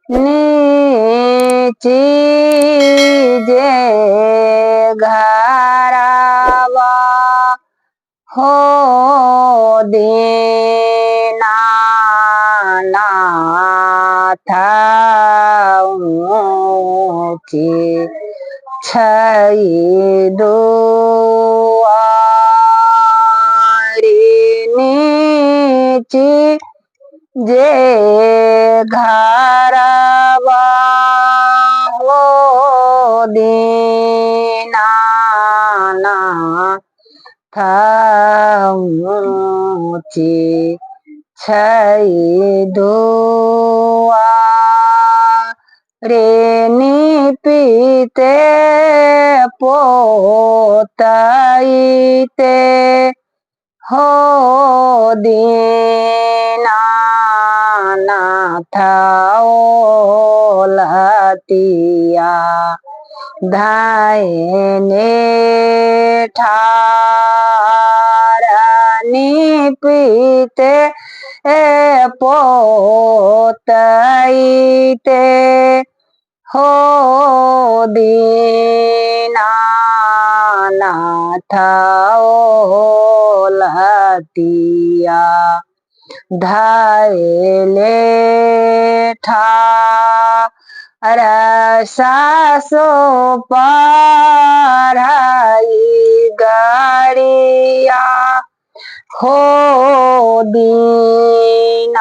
नीची जे घरवा हो दीनानाथ ऊँची छई दुआरी नीची जे घरवा हो दीनानाथ ऊँची छई दुआरे निपीते पोतईते हो दीनानाथ ओलतिया धायने ठार निपीते पोतईते हो दीनानाथ ओलतिया धायले ठार सासो पढ़ाई गरिया हो दीनानाथ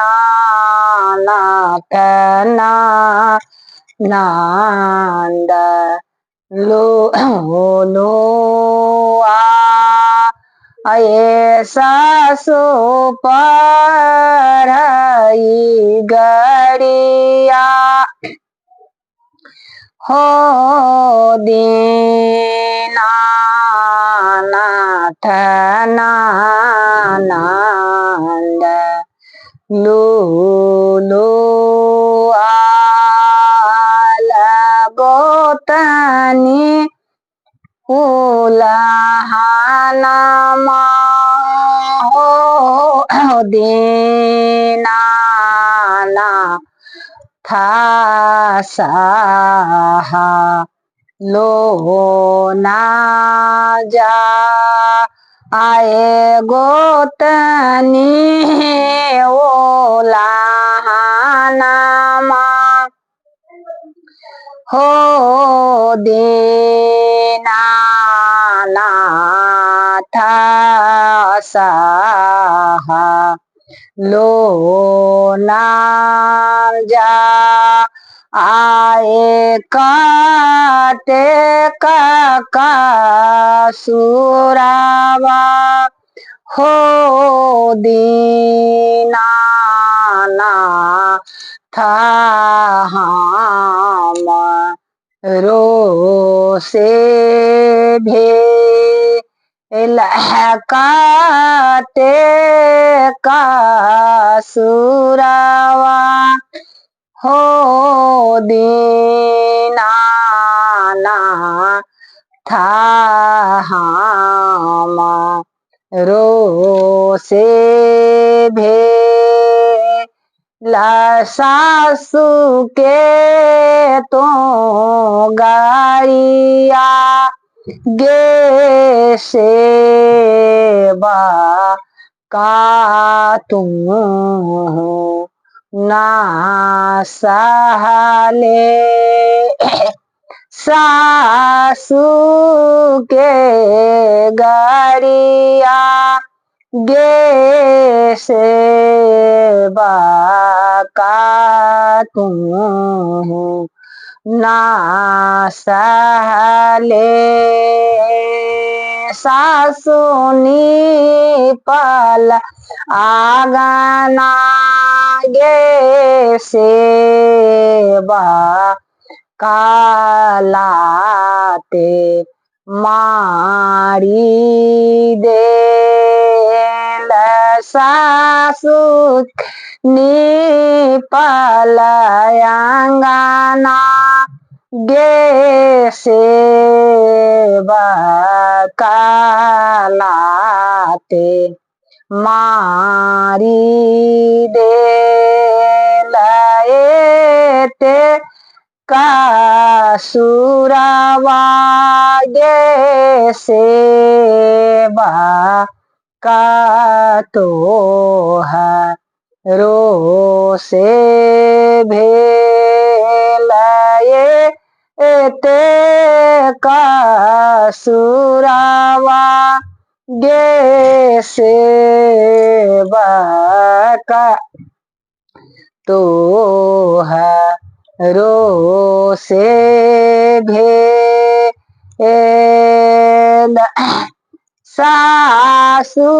नांद लो लो ऐसा सो पढ़ाई गरिया हो दीनानाथ नांद लो लो लगोतनी उलाहनमा हो दीनानाथ साहा लो ना जा आए गोतनी ओलाहनमा हो दीनानाथ साहा लो ना जा आए काटे का सुरावा हो दीनानाथ हम रो से भेल काटे का सुरावा हो दीनानाथ हम रो से भेला सासू के तो गारिया गे सेवा का तुम ना सहले सासू के गरिया गे सेवा का तुम ना सहले सासुनी पल आगना गे सेवा कालाते मारी देल सासु निपल अंगना गे सेवा कालाते मारी देल ते का सुरावागे सेवा का तो है रो से भेलाए ते का सुरावा गे सेवा का तो है रो से भेल सासू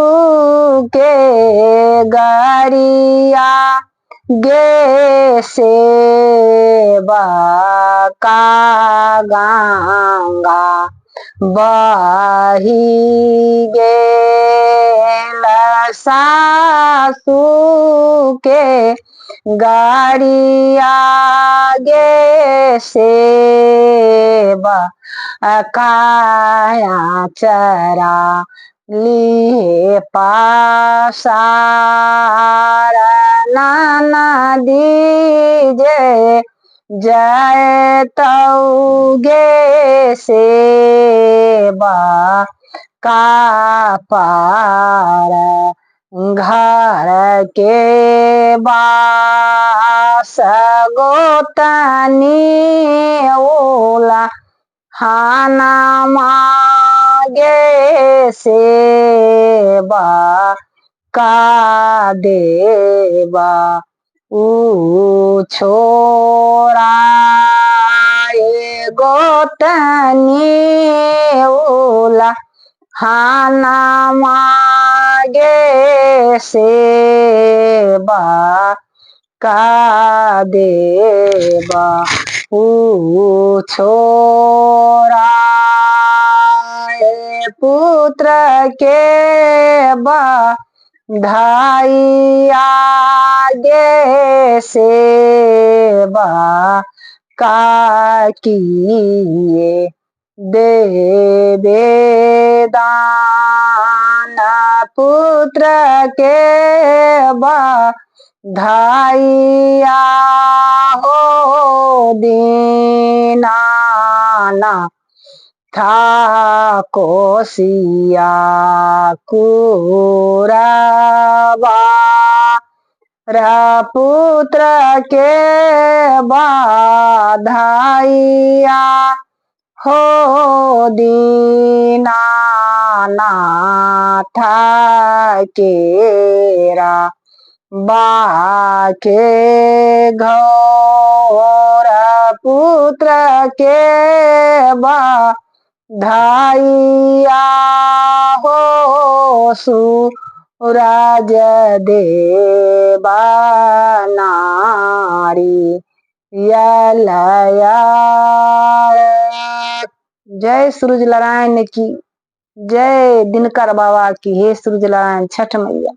के गरिया गे सेवा का गंगा बही गेल सासू के गरिया गे सेवा काया चरा लिए पासार नाना दीजे जय तौगे सेवा का पार घर के बास गोतनी ओला हाना मागे सेवा का देवा छोरा गोतनी ओला हाना मागे सेवा का देवा छोरा पुत्र के धाइया गे सेवा का किए देवे दान पुत्र के धाइया हो दीनाना था कोसिया कुराबा पुत्र के धाइया हो दीनानाथ केरा बाके घोर पुत्र के धाइया हो सूरज देवा नारी यलया। जय सूरज नारायण की जय, दिनकर बाबा की, हे सूरज नारायण, छठ मैया।